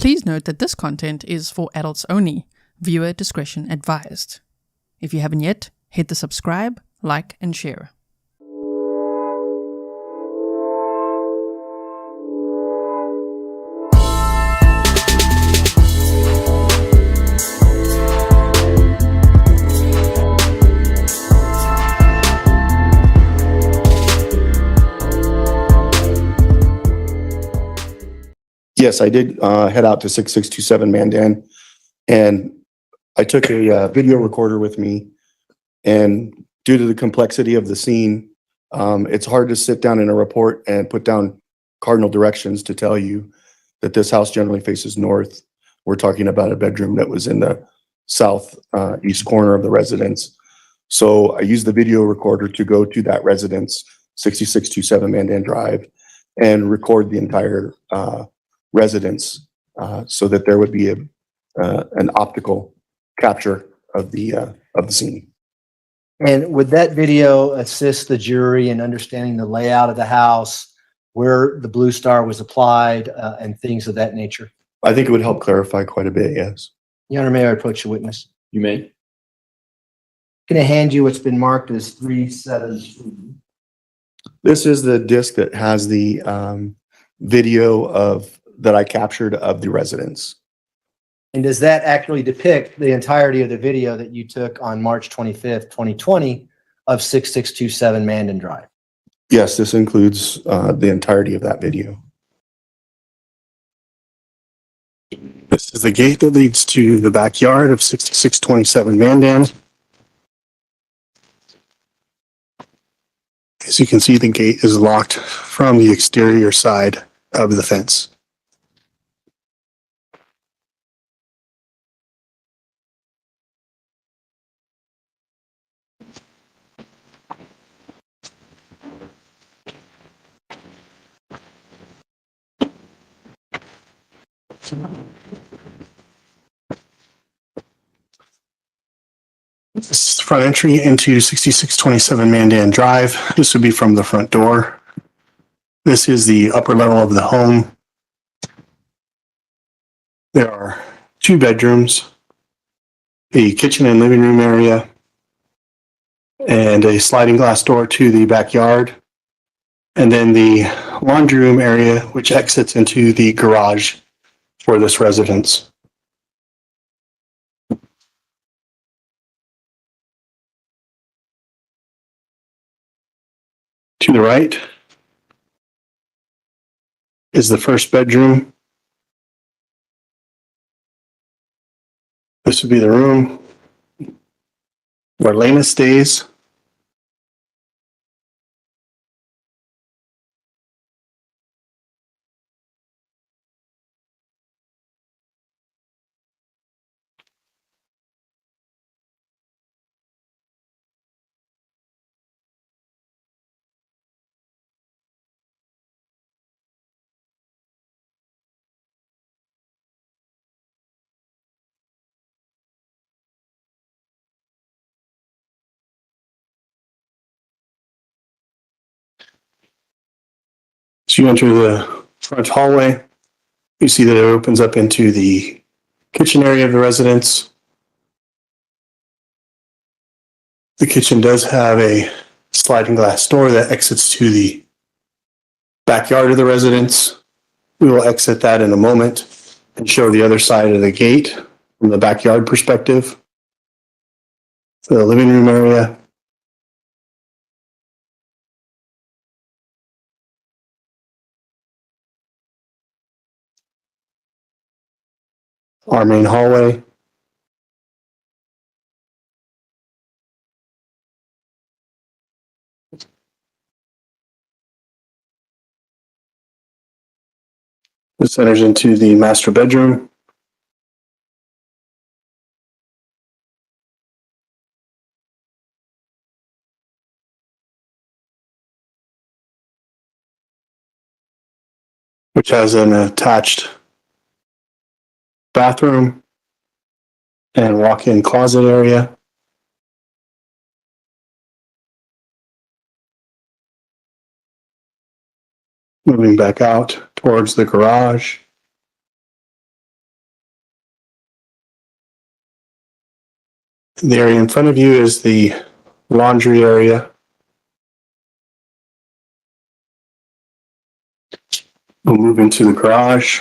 Please note that this content is for adults only. Viewer discretion advised. If you haven't yet, hit the subscribe, like, and share. Yes, I did head out to 6627 Mandan, and I took a video recorder with me. And due to the complexity of the scene, it's hard to sit down in a report and put down cardinal directions to tell you that this house generally faces north. We're talking about a bedroom that was in the south east corner of the residence. So I used the video recorder to go to that residence, 6627 Mandan Drive, and record the entire residence so that there would be an optical capture of the scene. And would that video assist the jury in understanding the layout of the house, where the blue star was applied, and things of that nature? I think it would help clarify quite a bit, yes. Your Honor, may I approach the witness? You may. Going to hand you what's been marked as 373. This is the disc that has the video that I captured of the residence. And does that actually depict the entirety of the video that you took on March 25th, 2020 of 6627 Mandan Drive? Yes, this includes the entirety of that video. This is the gate that leads to the backyard of 6627 Mandan. As you can see, the gate is locked from the exterior side of the fence. This is the front entry into 6627 Mandan Drive. This would be from the front door. This is the upper level of the home. There are two bedrooms, a kitchen and living room area, and a sliding glass door to the backyard. And then the laundry room area, which exits into the garage for this residence. To the right is the first bedroom. This would be the room where Lena stays. So you enter the front hallway. You see that it opens up into the kitchen area of the residence. The kitchen does have a sliding glass door that exits to the backyard of the residence. We will exit that in a moment and show the other side of the gate from the backyard perspective. The living room area. Our main hallway. This enters into the master bedroom. Which has an attached bathroom and walk-in closet area. Moving back out towards the garage. The area in front of you is the laundry area. We'll move into the garage.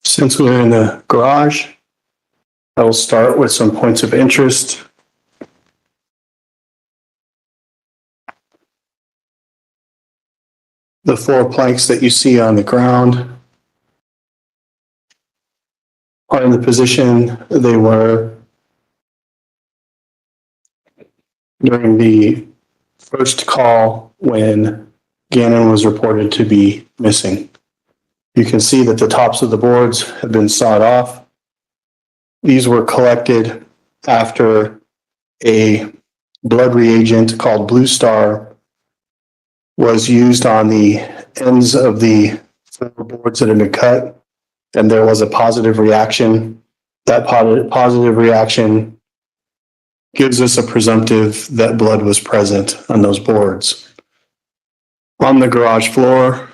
Since we're in the garage, I will start with some points of interest. The 4 planks that you see on the ground are in the position they were during the first call when Gannon was reported to be missing. You can see that the tops of the boards have been sawed off. These were collected after a blood reagent called Blue Star was used on the ends of the 4 boards that had been cut, and there was a positive reaction. That positive reaction gives us a presumptive that blood was present on those boards. On the garage floor,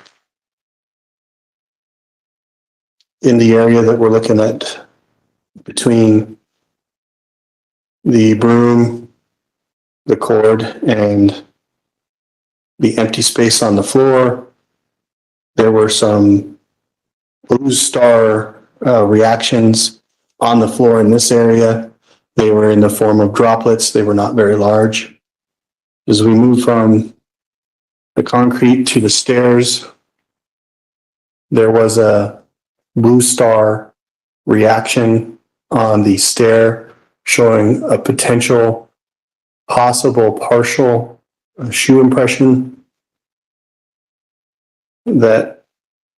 in the area that we're looking at between the broom, the cord, and the empty space on the floor, there were some Blue Star reactions on the floor in this area. They were in the form of droplets. They were not very large. As we move from the concrete to the stairs, there was a Blue Star reaction on the stair showing a potential possible partial shoe impression that,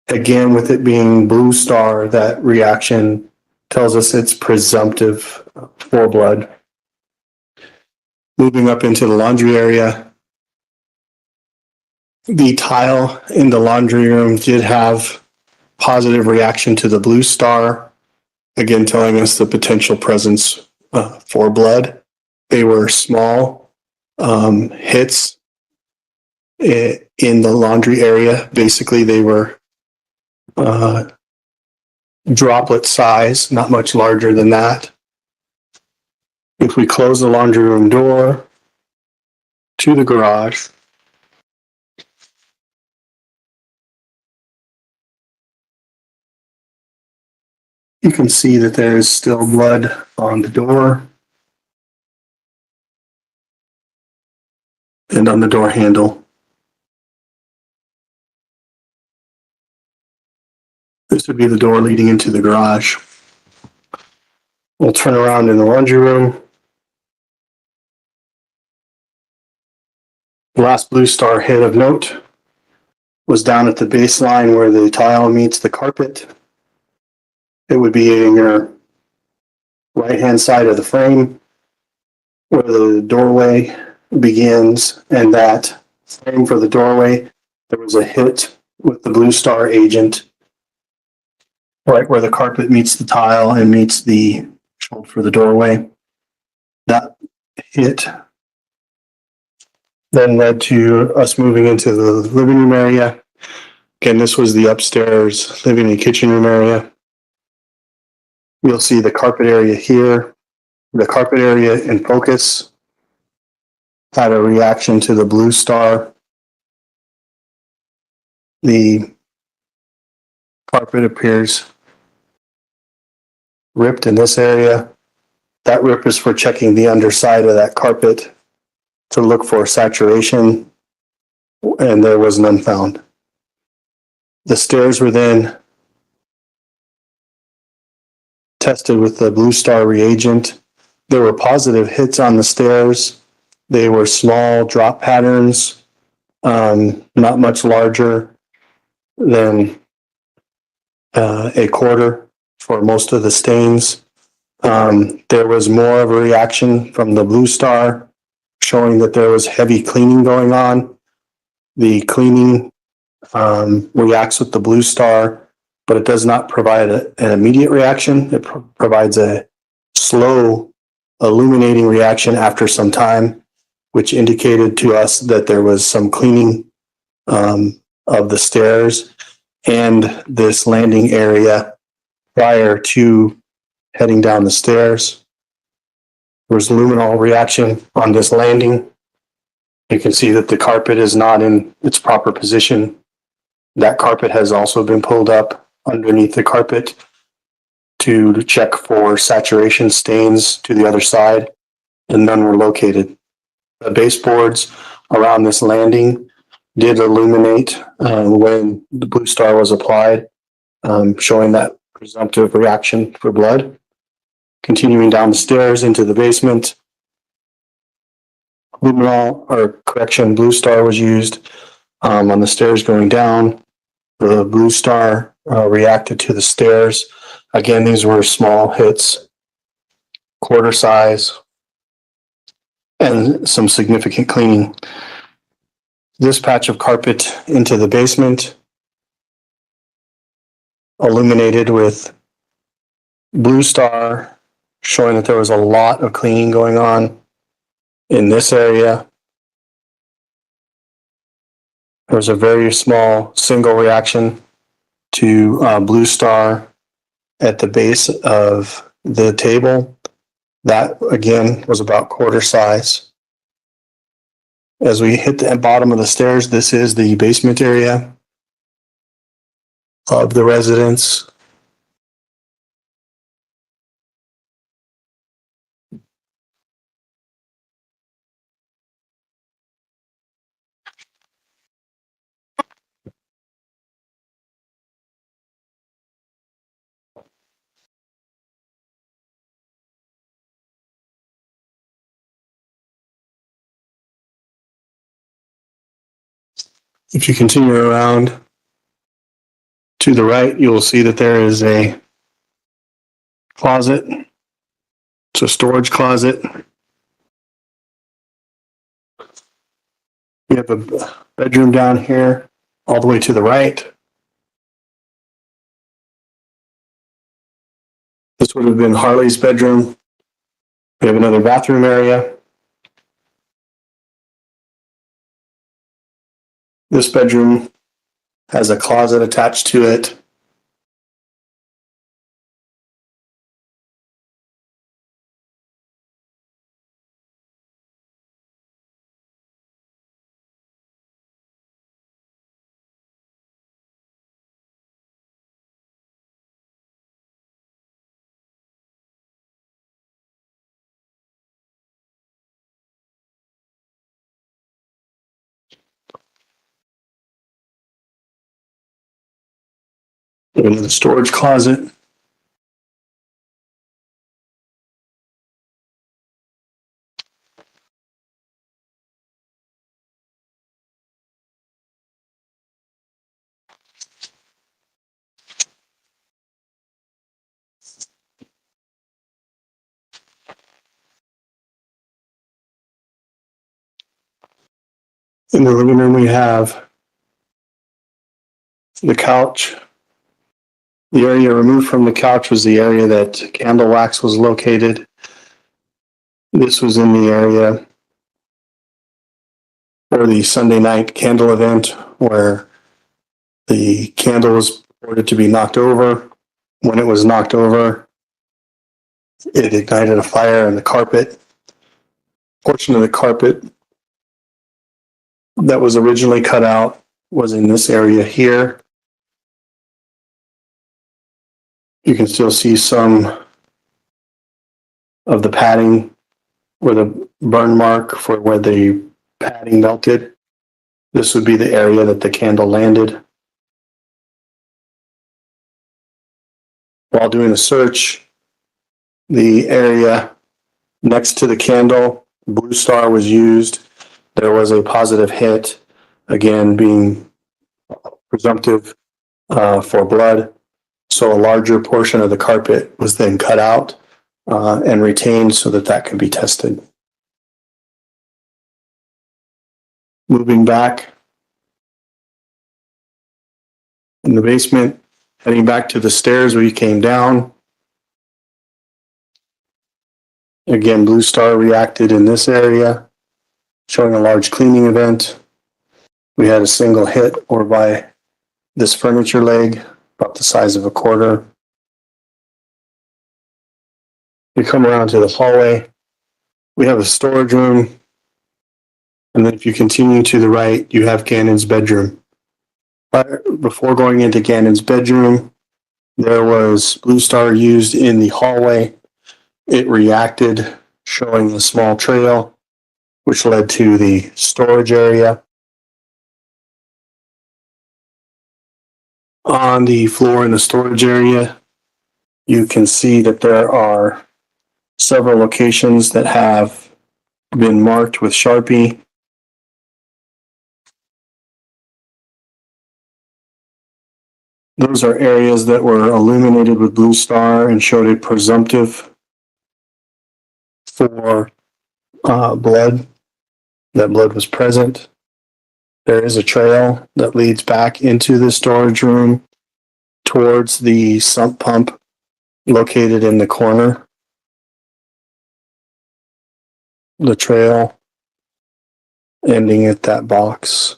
again, with it being Blue Star, that reaction tells us it's presumptive for blood. Moving up into the laundry area, the tile in the laundry room did have positive reaction to the Blue Star, again telling us the potential presence for blood. They were small hits in the laundry area. Basically, they were droplet size, not much larger than that. If we close the laundry room door to the garage, you can see that there is still blood on the door and on the door handle. This would be the door leading into the garage. We'll turn around in the laundry room. The last Blue Star hit of note was down at the baseline where the tile meets the carpet. It would be in your right-hand side of the frame where the doorway begins, and that frame for the doorway, there was a hit with the Blue Star agent right where the carpet meets the tile and meets the threshold for the doorway. That hit then led to us moving into the living room area. Again, this was the upstairs living and kitchen room area. You'll see the carpet area here. The carpet area in focus had a reaction to the blue star. The carpet appears ripped in this area. That rip is for checking the underside of that carpet to look for saturation, and there was none found. The stairs were then tested with the blue star reagent. There were positive hits on the stairs. They were small drop patterns, not much larger than a quarter for most of the stains. There was more of a reaction from the blue star, showing that there was heavy cleaning going on. The cleaning reacts with the blue star, but it does not provide an immediate reaction. It provides a slow, illuminating reaction after some time, which indicated to us that there was some cleaning of the stairs and this landing area prior to heading down the stairs. There was luminol reaction on this landing. You can see that the carpet is not in its proper position. That carpet has also been pulled up underneath the carpet to check for saturation stains to the other side, and none were located. The baseboards around this landing did illuminate when the blue star was applied, showing that presumptive reaction for blood. Continuing down the stairs into the basement, blue star was used on the stairs going down. The blue star reacted to the stairs. Again, these were small hits, quarter size, and some significant cleaning. This patch of carpet into the basement illuminated with blue star, showing that there was a lot of cleaning going on in this area. There was a very small single reaction to blue star at the base of the table. That again was about quarter size. As we hit the bottom of the stairs, this is the basement area of the residence. If you continue around to the right, you will see that there is a closet. It's a storage closet. We have a bedroom down here, all the way to the right. This would have been Harley's bedroom. We have another bathroom area. This bedroom has a closet attached to it. Another storage closet. In the living room, we have the couch. The area removed from the couch was the area that candle wax was located. This was in the area for the Sunday night candle event where the candle was reported to be knocked over. When it was knocked over, it ignited a fire in the carpet. Portion of the carpet that was originally cut out was in this area here. You can still see some of the padding or the burn mark for where the padding melted. This would be the area that the candle landed. While doing a search, the area next to the candle, Blue Star was used. There was a positive hit, again being presumptive for blood. So a larger portion of the carpet was then cut out and retained so that that could be tested. Moving back in the basement, heading back to the stairs where you came down. Again, Blue Star reacted in this area, showing a large cleaning event. We had a single hit or by this furniture leg, about the size of a quarter. We come around to the hallway. We have a storage room. And then if you continue to the right, you have Gannon's bedroom. Before going into Gannon's bedroom, there was Blue Star used in the hallway. It reacted, showing a small trail, which led to the storage area. On the floor in the storage area, you can see that there are several locations that have been marked with Sharpie. Those are areas that were illuminated with Blue Star and showed a presumptive for blood. That blood was present. There is a trail that leads back into the storage room towards the sump pump located in the corner. The trail ending at that box.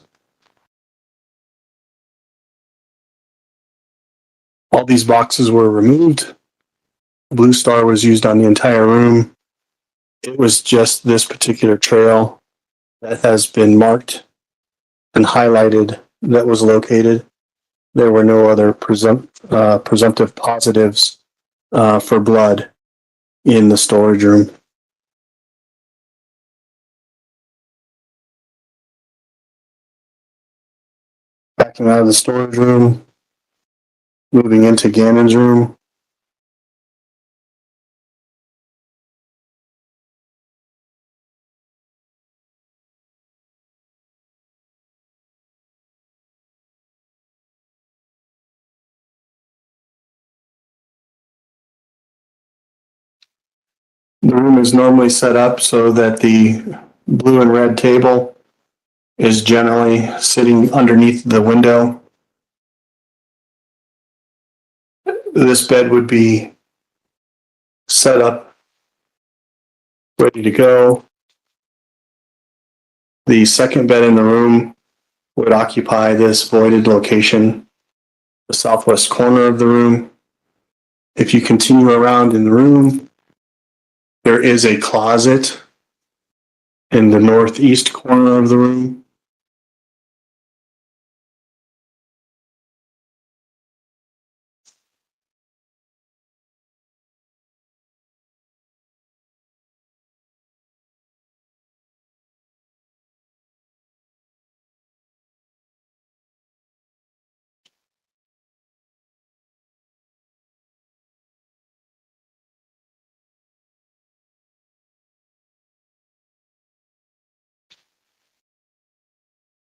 All these boxes were removed. Blue Star was used on the entire room. It was just this particular trail that has been marked and highlighted that was located. There were no other presumptive positives for blood in the storage room. Backing out of the storage room, moving into Gannon's room. The room is normally set up so that the blue and red table is generally sitting underneath the window. This bed would be set up, ready to go. The second bed in the room would occupy this voided location, the southwest corner of the room. If you continue around in the room, there is a closet in the northeast corner of the room.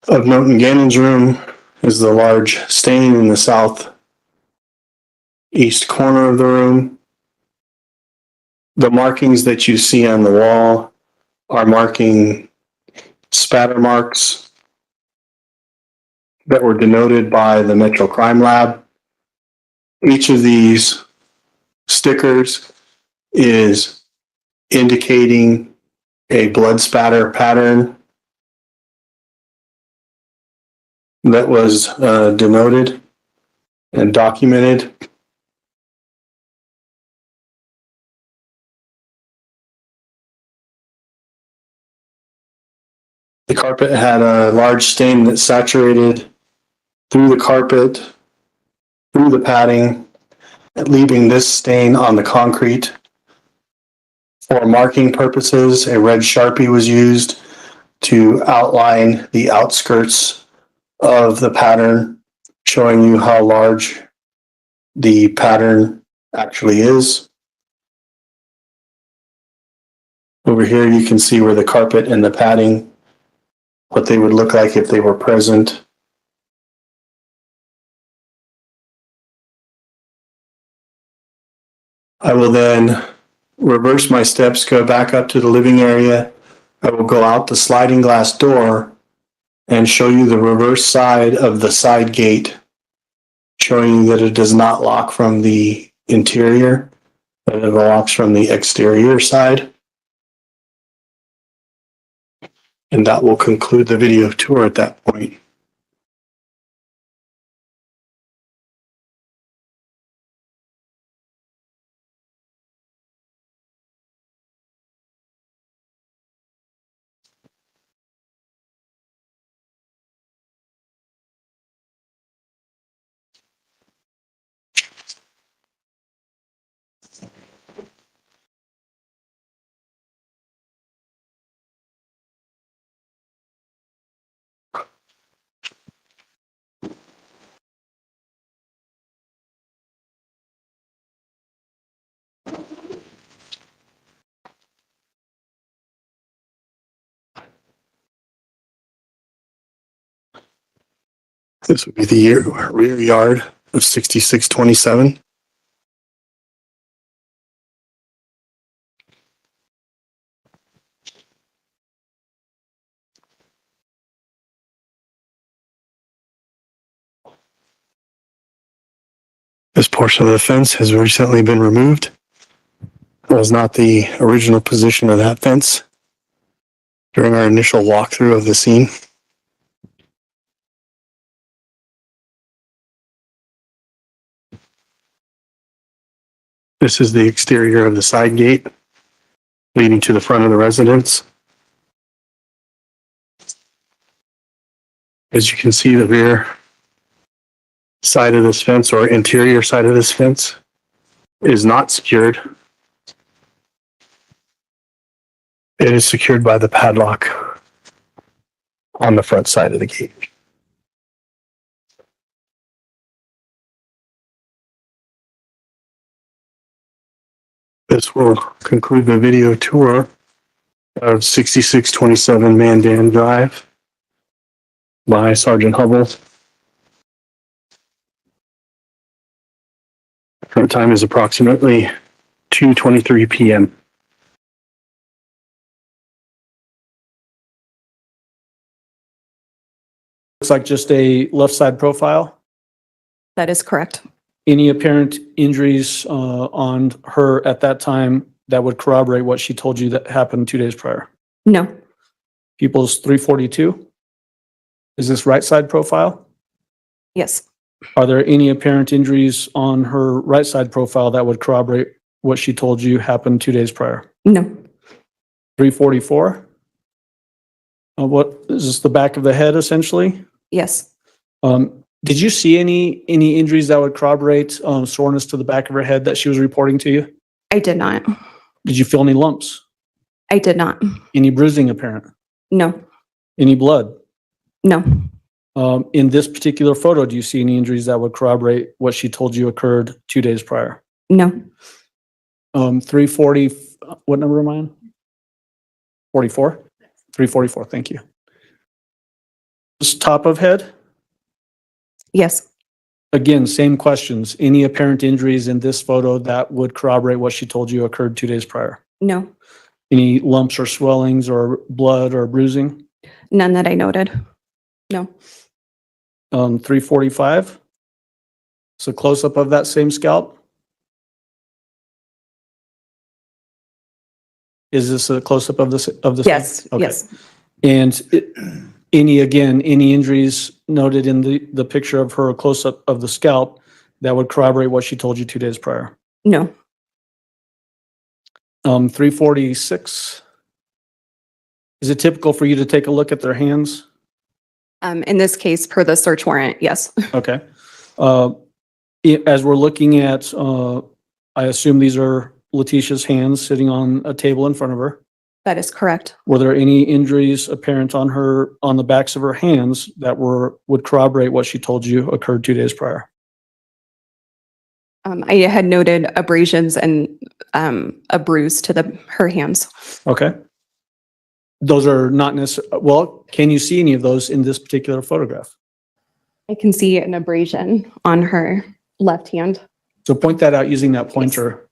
Of note in Gannon's room is the large stain in the southeast corner of the room. The markings that you see on the wall are marking spatter marks that were denoted by the Metro Crime Lab. Each of these stickers is indicating a blood spatter pattern that was denoted and documented. The carpet had a large stain that saturated through the carpet, through the padding, leaving this stain on the concrete. For marking purposes, a red Sharpie was used to outline the outskirts of the pattern, showing you how large the pattern actually is. Over here, you can see where the carpet and the padding, what they would look like if they were present. I will then reverse my steps, go back up to the living area. I will go out the sliding glass door and show you the reverse side of the side gate, showing you that it does not lock from the interior, but it locks from the exterior side. And that will conclude the video tour at that point. This would be the rear yard of 6627. This portion of the fence has recently been removed. It was not the original position of that fence during our initial walkthrough of the scene. This is the exterior of the side gate leading to the front of the residence. As you can see, the rear side of this fence, or interior side of this fence, is not secured. It is secured by the padlock on the front side of the gate. This will conclude the video tour of 6627 Mandan Drive by Sergeant Hubble. Current time is approximately 2:23 p.m. Looks like just a left side profile. That is correct. Any apparent injuries on her at that time that would corroborate what she told you that happened 2 days prior? No, People's 342. Is this right side profile? yes, Are there any apparent injuries on her right side profile that would corroborate what she told you happened 2 days prior? no, 344. What is this, the back of the head essentially? yes, Did you see any injuries that would corroborate soreness to the back of her head that she was reporting to you? I did not. Did you feel any lumps? I did not. Any bruising apparent? No, Any blood? no, In this particular photo, do you see any injuries that would corroborate what she told you occurred 2 days prior? no, 340, what number am I on? 44? 344, thank you. This top of head? yes, Again, same questions. Any apparent injuries in this photo that would corroborate what she told you occurred 2 days prior? no, Any lumps or swellings or blood or bruising? none that I noted. No, 345. So close up of that same scalp. Is this a close-up of this? Yes, Okay. yes. And any injuries noted in the picture of her close-up of the scalp that would corroborate what she told you 2 days prior? No, 346. Is it typical for you to take a look at their hands? in this case, per the search warrant, yes. Okay. As we're looking at, I assume these are Letecia's hands sitting on a table in front of her. That is correct. Were there any injuries apparent on the backs of her hands that would corroborate what she told you occurred 2 days prior? I had noted abrasions and a bruise to her hands. Okay. Those are not necessarily, well, can you see any of those in this particular photograph? I can see an abrasion on her left hand. So point that out using that pointer.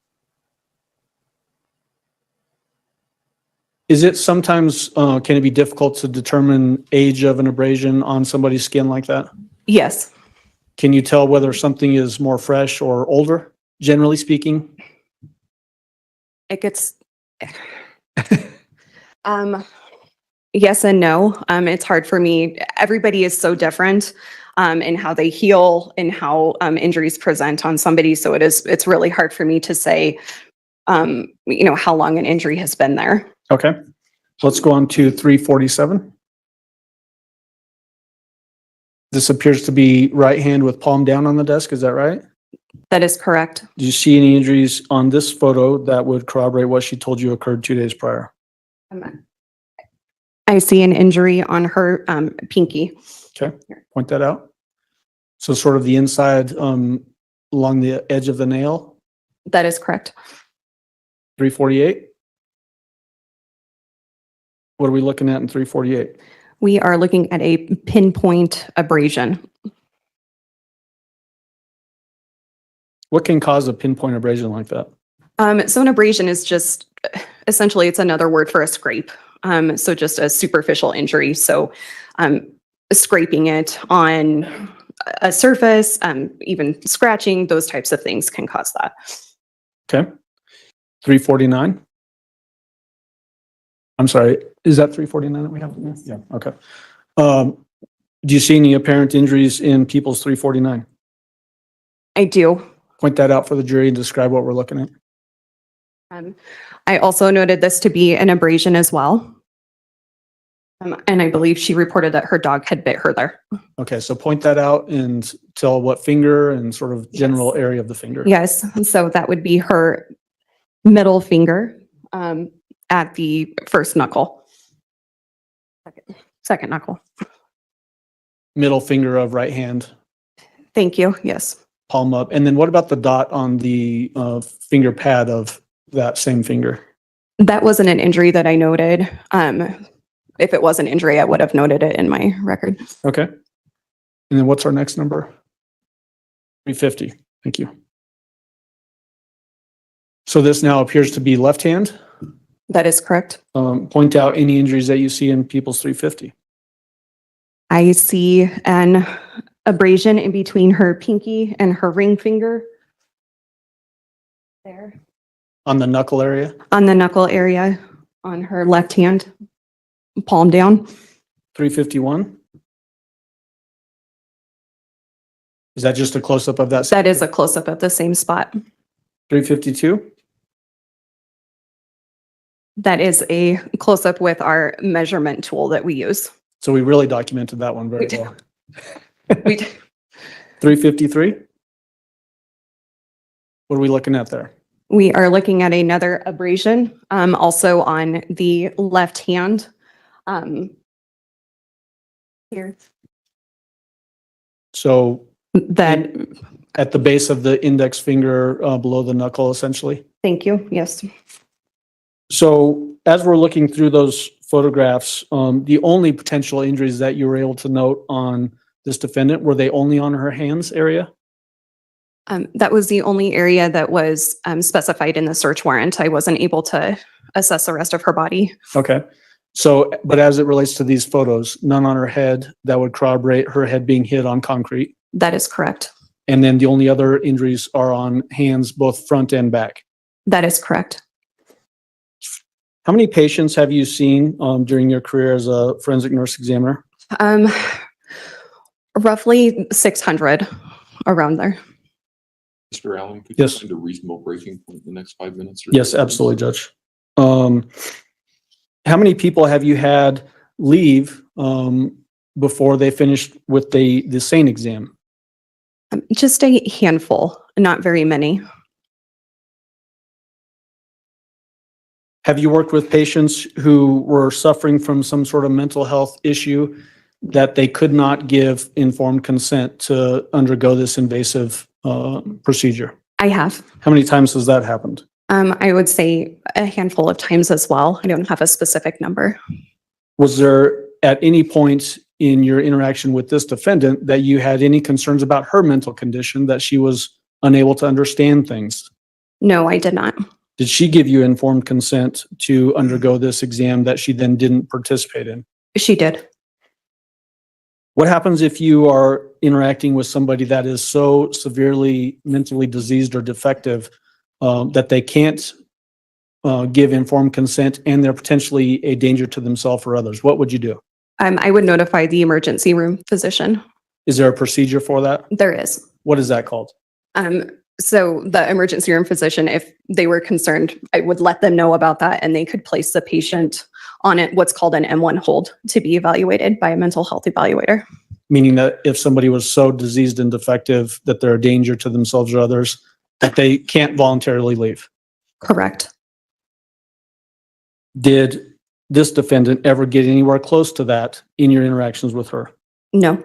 Is it sometimes, can it be difficult to determine age of an abrasion on somebody's skin like that? Yes, Can you tell whether something is more fresh or older, generally speaking? it gets, yes and no. It's hard for me. Everybody is so different in how they heal and how injuries present on somebody. So it's really hard for me to say, how long an injury has been there. Okay. Let's go on to 347. This appears to be right hand with palm down on the desk. Is that right? That is correct. Do you see any injuries on this photo that would corroborate what she told you occurred 2 days prior? I see an injury on her pinky. Okay, point that out. So sort of the inside along the edge of the nail, That is correct. 348. What are we looking at in 348? We are looking at a pinpoint abrasion. What can cause a pinpoint abrasion like that? So an abrasion is just, essentially, it's another word for a scrape. So just a superficial injury. So scraping it on a surface, even scratching, those types of things can cause that. Okay. 349. I'm sorry, is that 349 that we have? Yeah, okay. Do you see any apparent injuries in people's 349? I do. Point that out for the jury and describe what we're looking at. I also noted this to be an abrasion as well. And I believe she reported that her dog had bit her there. Okay, so point that out and tell what finger and sort of general area of the finger. Yes, so that would be her middle finger at the first knuckle. Second knuckle. Middle finger of right hand, Thank you, yes. palm up. And then what about the dot on the finger pad of that same finger? That wasn't an injury that I noted. If it was an injury, I would have noted it in my record. Okay. And then what's our next number? 350. Thank you. So this now appears to be left hand. That is correct. Point out any injuries that you see in people's 350. I see an abrasion in between her pinky and her ring finger. There. On the knuckle area? On the knuckle area on her left hand, palm down. 351. Is that just a close-up of that? That is a close-up of the same spot. 352. That is a close-up with our measurement tool that we use. So we really documented that one very We well. We do. 353. What are we looking at there? We are looking at another abrasion, also on the left hand. Here, So that, at the base of the index finger below the knuckle, essentially. thank you, yes. So as we're looking through those photographs, the only potential injuries that you were able to note on this defendant, were they only on her hands area? That was the only area that was specified in the search warrant. I wasn't able to assess the rest of her body. Okay. So, but as it relates to these photos, none on her head that would corroborate her head being hit on concrete. That is correct. And then the only other injuries are on hands, both front and back. That is correct. How many patients have you seen during your career as a forensic nurse examiner? Roughly 600, around there. Mr. Allen, could Yes. you find a reasonable breaking point in the next 5 minutes? or Yes, so, please? absolutely, Judge. How many people have you had leave before they finished with the SANE exam? Just a handful, not very many. Have you worked with patients who were suffering from some sort of mental health issue that they could not give informed consent to undergo this invasive procedure? I have. How many times has that happened? I would say a handful of times as well. I don't have a specific number. Was there at any point in your interaction with this defendant that you had any concerns about her mental condition, that she was unable to understand things? No, I did not. Did she give you informed consent to undergo this exam that she then didn't participate in? She did. What happens if you are interacting with somebody that is so severely mentally diseased or defective that they can't give informed consent and they're potentially a danger to themselves or others? What would you do? I would notify the emergency room physician. Is there a procedure for that? There is. What is that called? So the emergency room physician, if they were concerned, I would let them know about that and they could place the patient on it, what's called an M1 hold, to be evaluated by a mental health evaluator. Meaning that if somebody was so diseased and defective that they're a danger to themselves or others, that they can't voluntarily leave. Correct. Did this defendant ever get anywhere close to that in your interactions with her? No.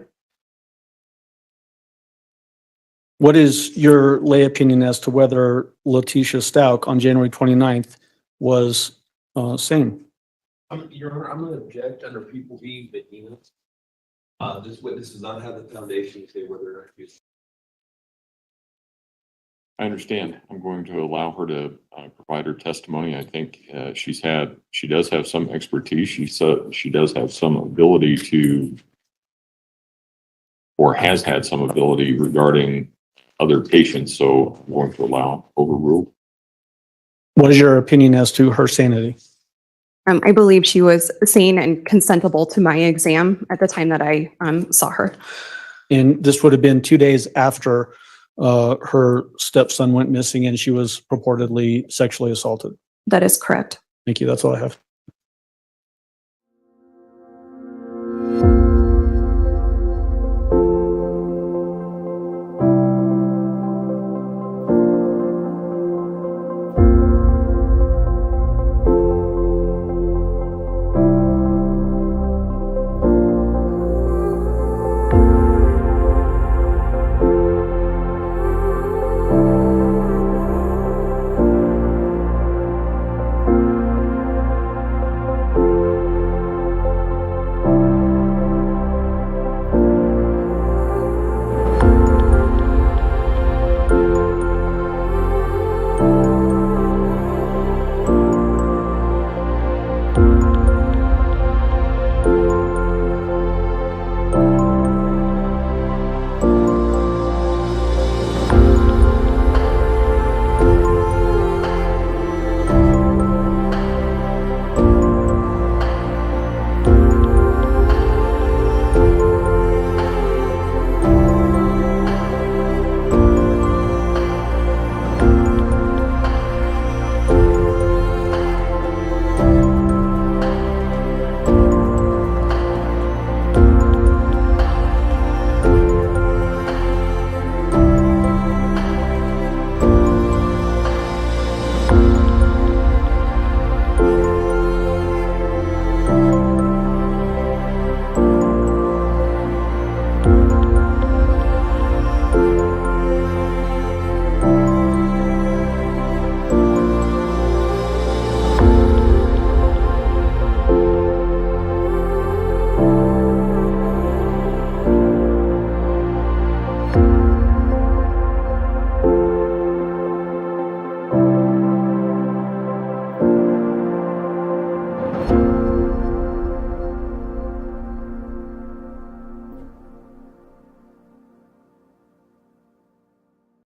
What is your lay opinion as to whether Letecia Stauch on January 29th was sane? Your Honor, I'm going to object under People v. Medina. This witness does not have the foundation to say whether or not he's. I understand. I'm going to allow her to provide her testimony. I think she does have some expertise. She does have some ability to, or has had some ability regarding other patients. So I'm going to allow overruled. What is your opinion as to her sanity? I believe she was sane and consentable to my exam at the time that I saw her. And this would have been 2 days after her stepson went missing and she was purportedly sexually assaulted. That is correct. Thank you. That's all I have.